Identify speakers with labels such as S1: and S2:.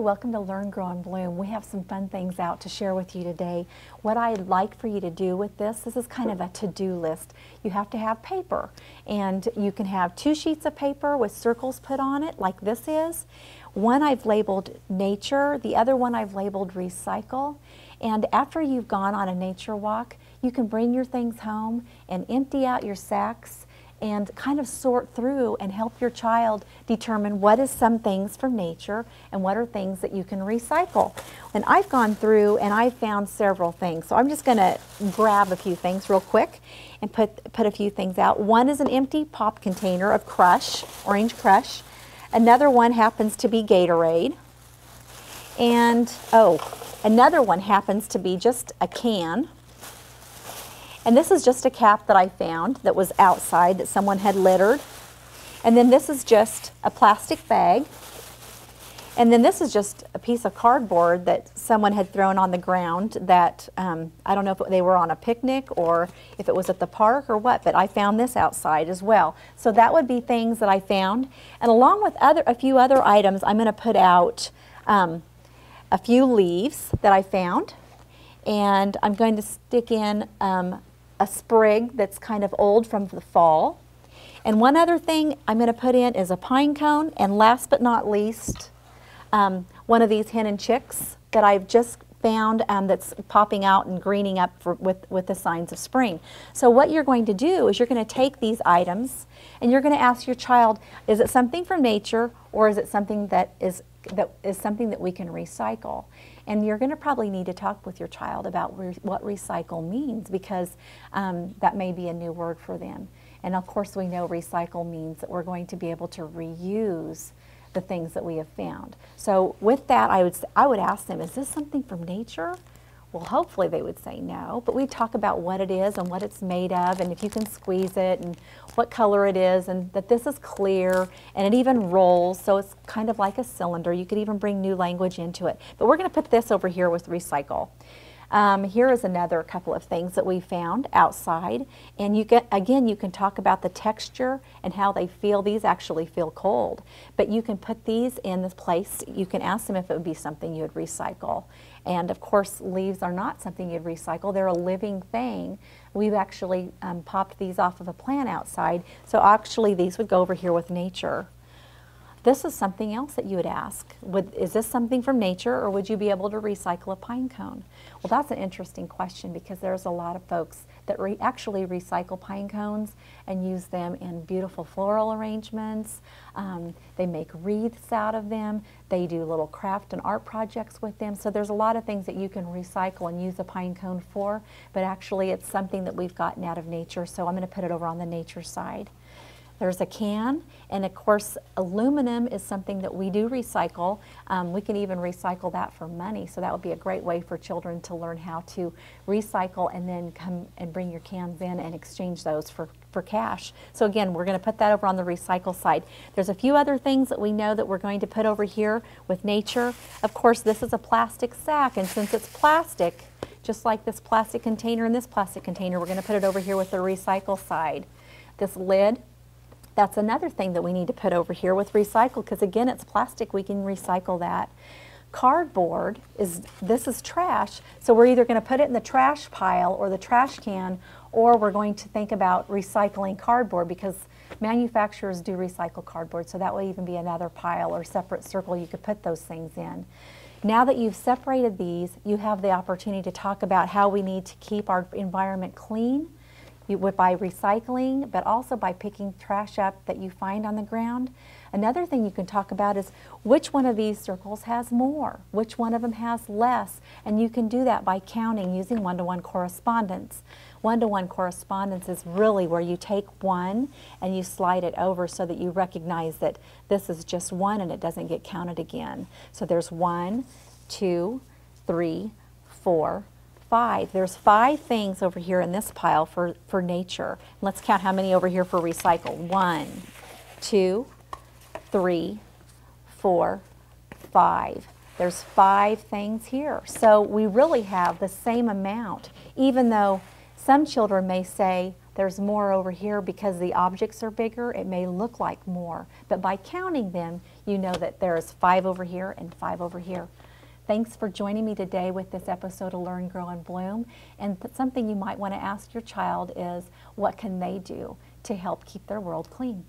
S1: welcome to Learn, Grow, and Bloom. We have some fun things out to share with you today. What I'd like for you to do with this is kind of a to-do list. You have to have paper, and you can have 2 sheets of paper with circles put on it like this is. One I've labeled nature, the other one I've labeled recycle. And after you've gone on a nature walk, you can bring your things home and empty out your sacks and kind of sort through and help your child determine what is some things from nature and what are things that you can recycle. And I've gone through and I've found several things. So I'm just gonna grab a few things real quick and put a few things out. One is an empty pop container of Crush, Orange Crush. Another one happens to be Gatorade. And, another one happens to be just a can. And this is just a cap that I found that was outside that someone had littered. And then this is just a plastic bag. And then this is just a piece of cardboard that someone had thrown on the ground that, I don't know if they were on a picnic or if it was at the park or what, but I found this outside as well. So that would be things that I found. And along with a few other items, I'm gonna put out a few leaves that I found. And I'm going to stick in a sprig that's kind of old from the fall. And one other thing I'm going to put in is a pine cone, and last but not least, one of these hen and chicks that I've just found that's popping out and greening up with the signs of spring. So what you're going to do is you're going to take these items and you're going to ask your child, is it something from nature or is it something that is something that we can recycle? And you're going to probably need to talk with your child about what recycle means, because that may be a new word for them. And of course we know recycle means that we're going to be able to reuse the things that we have found. So with that, I would ask them, is this something from nature? Well, hopefully they would say no, but we talk about what it is and what it's made of, and if you can squeeze it, and what color it is, and that this is clear, and it even rolls, so it's kind of like a cylinder. You could even bring new language into it. But we're going to put this over here with recycle. Here is another couple of things that we found outside, and you can talk about the texture and how they feel. These actually feel cold, but you can put these in this place. You can ask them if it would be something you would recycle. And of course, leaves are not something you'd recycle. They're a living thing. We've actually popped these off of a plant outside, so actually these would go over here with nature. This is something else that you would ask. Is this something from nature, or would you be able to recycle a pine cone? Well, that's an interesting question, because there's a lot of folks that actually recycle pine cones and use them in beautiful floral arrangements. They make wreaths out of them. They do little craft and art projects with them. So there's a lot of things that you can recycle and use a pine cone for, but actually it's something that we've gotten out of nature, so I'm going to put it over on the nature side. There's a can, and of course aluminum is something that we do recycle. We can even recycle that for money, so that would be a great way for children to learn how to recycle and then come and bring your cans in and exchange those for cash. So again, we're going to put that over on the recycle side. There's a few other things that we know that we're going to put over here with nature. Of course, this is a plastic sack, and since it's plastic, just like this plastic container and this plastic container, we're going to put it over here with the recycle side. This lid, that's another thing that we need to put over here with recycle, because again, it's plastic, we can recycle that. Cardboard this is trash, so we're either going to put it in the trash pile or the trash can, or we're going to think about recycling cardboard, because manufacturers do recycle cardboard, so that will even be another pile or separate circle you could put those things in. Now that you've separated these, you have the opportunity to talk about how we need to keep our environment clean, by recycling, but also by picking trash up that you find on the ground. Another thing you can talk about is which one of these circles has more, which one of them has less, and you can do that by counting using one-to-one correspondence. One-to-one correspondence is really where you take one and you slide it over so that you recognize that this is just one and it doesn't get counted again. So there's 1, 2, 3, 4, 5. There's 5 things over here in this pile for nature. Let's count how many over here for recycle. 1, 2, 3, 4, 5. There's 5 things here. So we really have the same amount, even though some children may say, there's more over here because the objects are bigger. It may look like more, but by counting them, you know that there's 5 over here and 5 over here. Thanks for joining me today with this episode of Learn, Grow, and Bloom. And something you might want to ask your child is, what can they do to help keep their world clean?